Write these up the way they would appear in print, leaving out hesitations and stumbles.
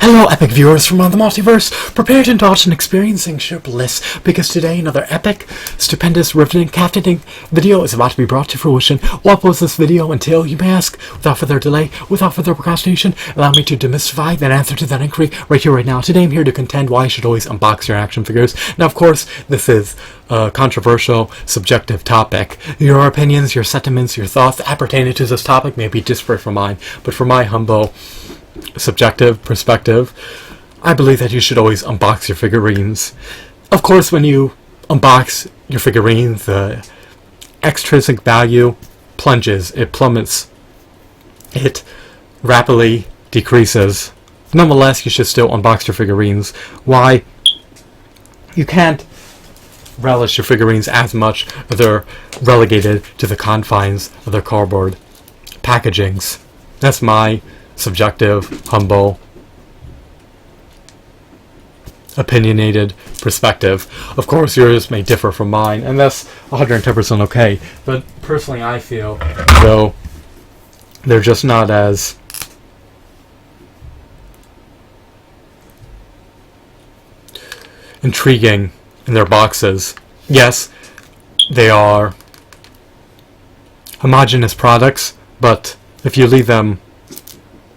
Hello, epic viewers from the multiverse. Prepare to indulge in experiencing sheer bliss, because today another epic, stupendous, riveting, captivating video is about to be brought to fruition. What was this video entail, you may ask? Without further delay, without further procrastination, allow me to demystify that answer to that inquiry right here, right now. Today I'm here to contend why you should always unbox your action figures. Now, of course, this is a controversial, subjective topic. Your opinions, your sentiments, your thoughts appertaining to this topic may be disparate from mine, but from my humble subjective perspective, I believe that you should always unbox your figurines. Of course, when you unbox your figurines, the extrinsic value plunges, it plummets, it rapidly decreases. Nonetheless, you should still unbox your figurines. Why? You can't relish your figurines as much if they're relegated to the confines of their cardboard packagings. That's my subjective, humble, opinionated perspective. Of course, yours may differ from mine, and that's 110% okay. But personally, I feel though they're just not as intriguing in their boxes. Yes, they are homogeneous products, but if you leave them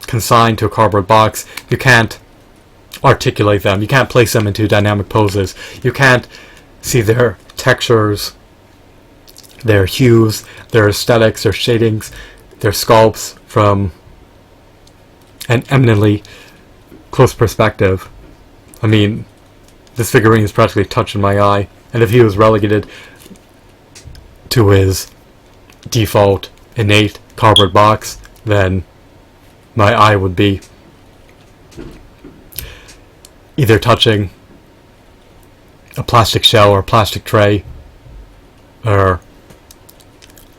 consigned to a cardboard box, you can't articulate them. You can't place them into dynamic poses. You can't see their textures, their hues, their aesthetics, their shadings, their sculpts from an eminently close perspective. I mean, this figurine is practically touching my eye, and if he was relegated to his default, innate cardboard box, then my eye would be either touching a plastic shell or plastic tray or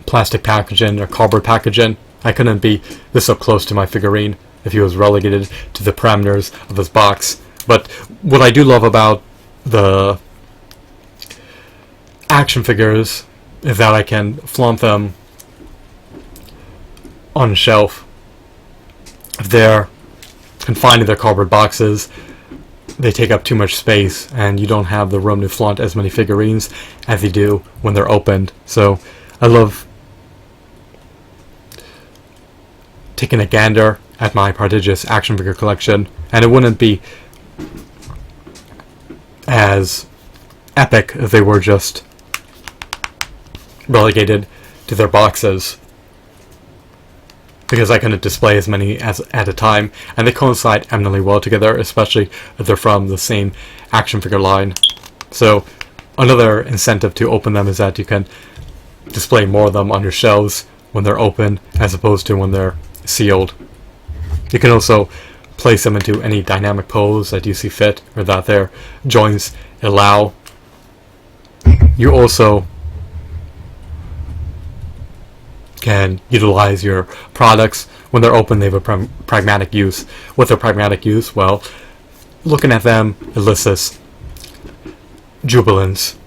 plastic packaging or cardboard packaging. I couldn't be this up close to my figurine if he was relegated to the parameters of his box. But what I do love about the action figures is that I can flaunt them on a shelf. If they're confined to their cardboard boxes, they take up too much space, and you don't have the room to flaunt as many figurines as you do when they're opened. So I love taking a gander at my prodigious action figure collection, and it wouldn't be as epic if they were just relegated to their boxes, because I couldn't display as many as at a time, and they coincide eminently well together, especially if they're from the same action figure line. So another incentive to open them is that you can display more of them on your shelves when they're open as opposed to when they're sealed. You can also place them into any dynamic pose that you see fit or that their joints allow. You also can utilize your products when they're open. They have a pragmatic use. What's their pragmatic use? Well, looking at them elicits jubilance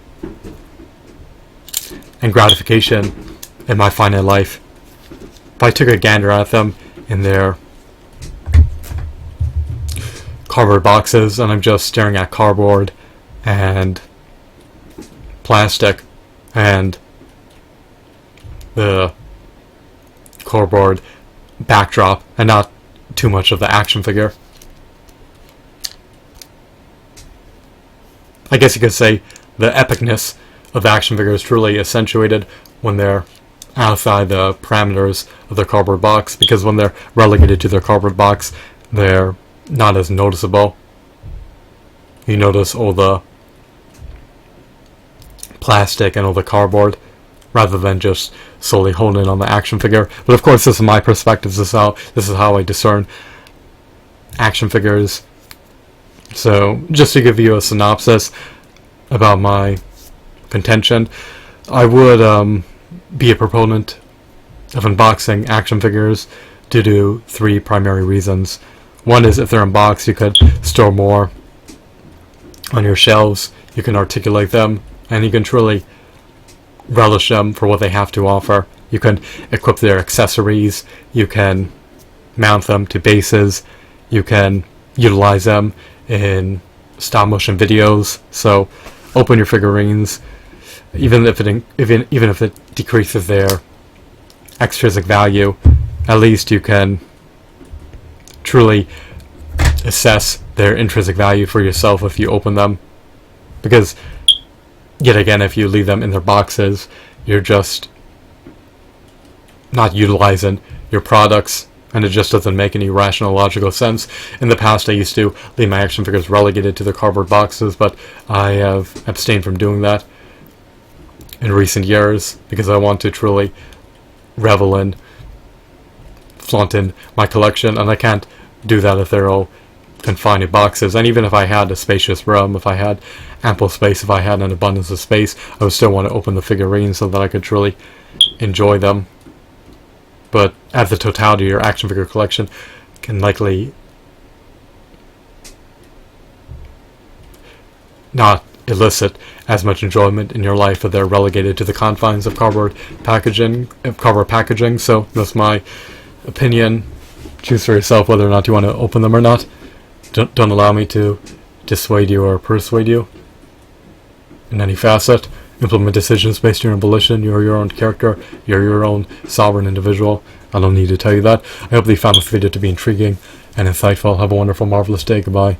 and gratification in my finite life. If I took a gander at them in their cardboard boxes and I'm just staring at cardboard and plastic and the cardboard backdrop and not too much of the action figure, I guess you could say the epicness of the action figure is truly accentuated when they're outside the parameters of their cardboard box, because when they're relegated to their cardboard box, they're not as noticeable. You notice all the plastic and all the cardboard rather than just solely holding on the action figure. But of course, this is my perspective. This is how I discern action figures. So just to give you a synopsis about my contention, I would be a proponent of unboxing action figures due to three primary reasons. One is, if they're unboxed, you could store more on your shelves, you can articulate them, and you can truly relish them for what they have to offer. You can equip their accessories, you can mount them to bases, you can utilize them in stop motion videos. So open your figurines, even if it decreases their extrinsic value, at least you can truly assess their intrinsic value for yourself if you open them. Because yet again, if you leave them in their boxes, you're just not utilizing your products, and it just doesn't make any rational, logical sense. In the past, I used to leave my action figures relegated to their cardboard boxes, but I have abstained from doing that in recent years because I want to truly revel in flaunting my collection, and I can't do that if they're all confined in boxes. And even if I had a spacious room, if I had ample space, if I had an abundance of space, I would still want to open the figurines so that I could truly enjoy them. But at the totality, your action figure collection can likely not elicit as much enjoyment in your life if they're relegated to the confines of cardboard packaging. So that's my opinion. Choose for yourself whether or not you want to open them or not. Don't allow me to dissuade you or persuade you in any facet. Implement decisions based on your own volition. You're your own character. You're your own sovereign individual. I don't need to tell you that. I hope that you found this video to be intriguing and insightful. Have a wonderful, marvelous day. Goodbye.